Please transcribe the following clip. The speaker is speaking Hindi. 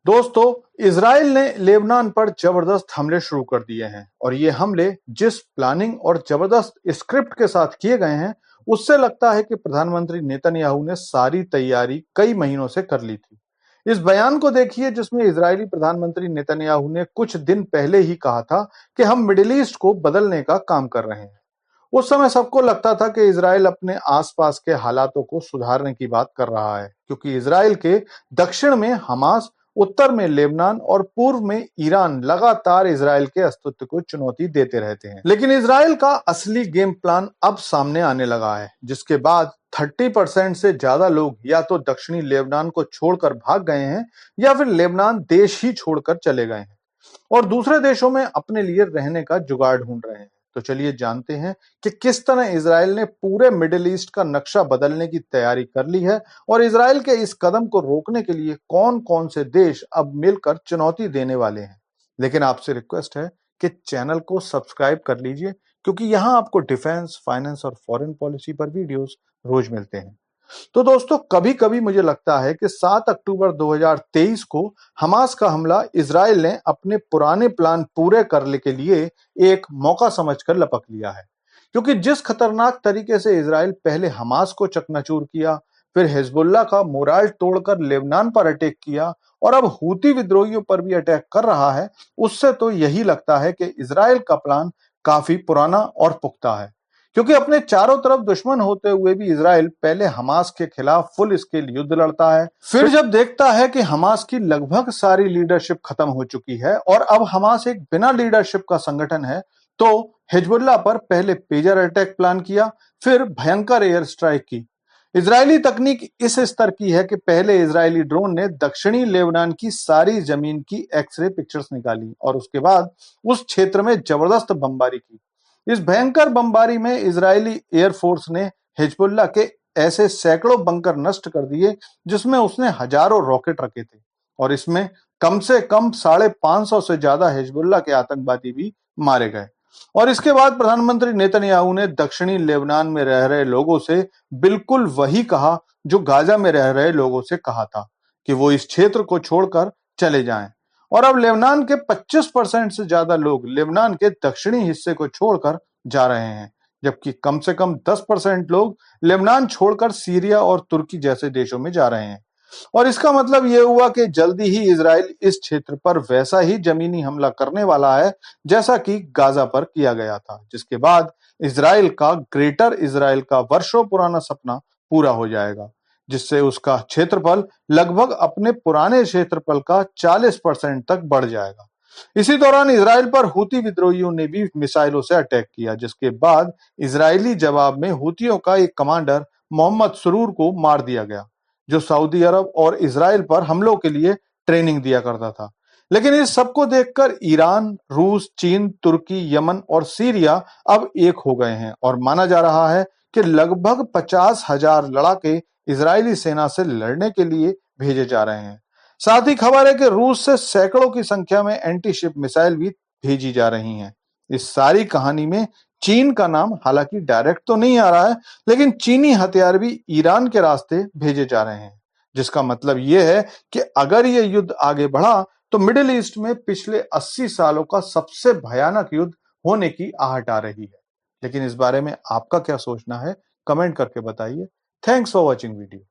दोस्तों, इजराइल ने लेबनान पर जबरदस्त हमले शुरू कर दिए हैं और ये हमले जिस प्लानिंग और जबरदस्त स्क्रिप्ट के साथ किए गए हैं, उससे लगता है कि प्रधानमंत्री नेतन्याहू ने सारी तैयारी कई महीनों से कर ली थी। इस बयान को देखिए जिसमें इजरायली प्रधानमंत्री नेतन्याहू ने कुछ दिन पहले ही कहा था कि हम मिडिल ईस्ट को बदलने का काम कर रहे हैं। उस समय सबको लगता था कि इजराइल अपने आसपास के हालातों को सुधारने की बात कर रहा है, क्योंकि इजराइल के दक्षिण में हमास, उत्तर में लेबनान और पूर्व में ईरान लगातार इजराइल के अस्तित्व को चुनौती देते रहते हैं। लेकिन इजराइल का असली गेम प्लान अब सामने आने लगा है, जिसके बाद 30% से ज्यादा लोग या तो दक्षिणी लेबनान को छोड़कर भाग गए हैं या फिर लेबनान देश ही छोड़कर चले गए हैं और दूसरे देशों में अपने लिए रहने का जुगाड़ ढूंढ रहे हैं। तो चलिए जानते हैं कि किस तरह इजराइल ने पूरे मिडिल ईस्ट का नक्शा बदलने की तैयारी कर ली है और इजराइल के इस कदम को रोकने के लिए कौन-कौन से देश अब मिलकर चुनौती देने वाले हैं। लेकिन आपसे रिक्वेस्ट है कि चैनल को सब्सक्राइब कर लीजिए, क्योंकि यहाँ आपको डिफेंस, फाइनेंस और फॉरेन पॉलिसी पर वीडियोस रोज मिलते हैं। तो दोस्तों, कभी-कभी मुझे लगता है कि 7 अक्टूबर 2023 को हमास का हमला इजराइल ने अपने पुराने प्लान पूरे करने के लिए एक मौका समझकर लपक लिया है। क्योंकि जिस खतरनाक तरीके से इजराइल पहले हमास को चकनाचूर किया, फिर हिजबुल्लाह का मोराल तोड़कर लेबनान पर अटैक किया और अब हूती विद्रोहियों पर भी अटैक कर रहा है, उससे तो यही लगता है कि इजराइल का प्लान काफी पुराना और पुख्ता है। क्योंकि अपने चारों तरफ दुश्मन होते हुए भी इजराइल पहले हमास के खिलाफ फुल स्केल युद्ध लड़ता है, फिर जब देखता है कि हमास की लगभग सारी लीडरशिप खत्म हो चुकी है और अब हमास एक बिना लीडरशिप का संगठन है, तो हिजबुल्लाह पर पहले पेजर अटैक प्लान किया, फिर भयंकर एयर स्ट्राइक की। इजरायली तकनीक इस स्तर की है कि पहले इजरायली ड्रोन ने दक्षिणी लेबनान की सारी जमीन की एक्सरे पिक्चर्स निकाली और उसके बाद उस क्षेत्र में जबरदस्त बमबारी की। इस भयंकर बमबारी में इजरायली एयरफोर्स ने हिजबुल्लाह के ऐसे सैकड़ों बंकर नष्ट कर दिए जिसमें उसने हजारों रॉकेट रखे थे और इसमें कम से कम 550 से ज्यादा हिजबुल्लाह के आतंकवादी भी मारे गए। और इसके बाद प्रधानमंत्री नेतन्याहू ने दक्षिणी लेबनान में रह रहे लोगों से बिल्कुल वही कहा जो गाजा में रह रहे लोगों से कहा था, कि वो इस क्षेत्र को छोड़कर चले जाएं। और अब लेबनान के 25% से ज्यादा लोग लेबनान के दक्षिणी हिस्से को छोड़कर जा रहे हैं, जबकि कम से कम 10% लोग लेबनान छोड़कर सीरिया और तुर्की जैसे देशों में जा रहे हैं। और इसका मतलब यह हुआ कि जल्दी ही इजराइल इस क्षेत्र पर वैसा ही जमीनी हमला करने वाला है जैसा कि गाजा पर किया गया था, जिसके बाद इजराइल का ग्रेटर इजराइल का वर्षों पुराना सपना पूरा हो जाएगा, जिससे उसका क्षेत्रफल लगभग अपने पुराने क्षेत्रफल का 40% तक बढ़ जाएगा। इसी दौरान इजराइल पर हूती विद्रोहियों ने भी मिसाइलों से अटैक किया, जिसके बाद इजरायली जवाब में हूतियों का एक कमांडर मोहम्मद सुरूर को मार दिया गया, जो सऊदी अरब और इजराइल पर हमलों के लिए ट्रेनिंग दिया करता था। लेकिन इस सबको देखकर ईरान, रूस, चीन, तुर्की, यमन और सीरिया अब एक हो गए हैं और माना जा रहा है कि लगभग 50,000 लड़ाके इजरायली सेना से लड़ने के लिए भेजे जा रहे हैं। साथ ही खबर है कि रूस से सैकड़ों की संख्या में एंटी शिप मिसाइल भी भेजी जा रही हैं। इस सारी कहानी में चीन का नाम हालांकि डायरेक्ट तो नहीं आ रहा है, लेकिन चीनी हथियार भी ईरान के रास्ते भेजे जा रहे हैं, जिसका मतलब यह है कि अगर ये युद्ध आगे बढ़ा तो मिडिल ईस्ट में पिछले 80 सालों का सबसे भयानक युद्ध होने की आहट आ रही है। लेकिन इस बारे में आपका क्या सोचना है, कमेंट करके बताइए। Thanks for watching video.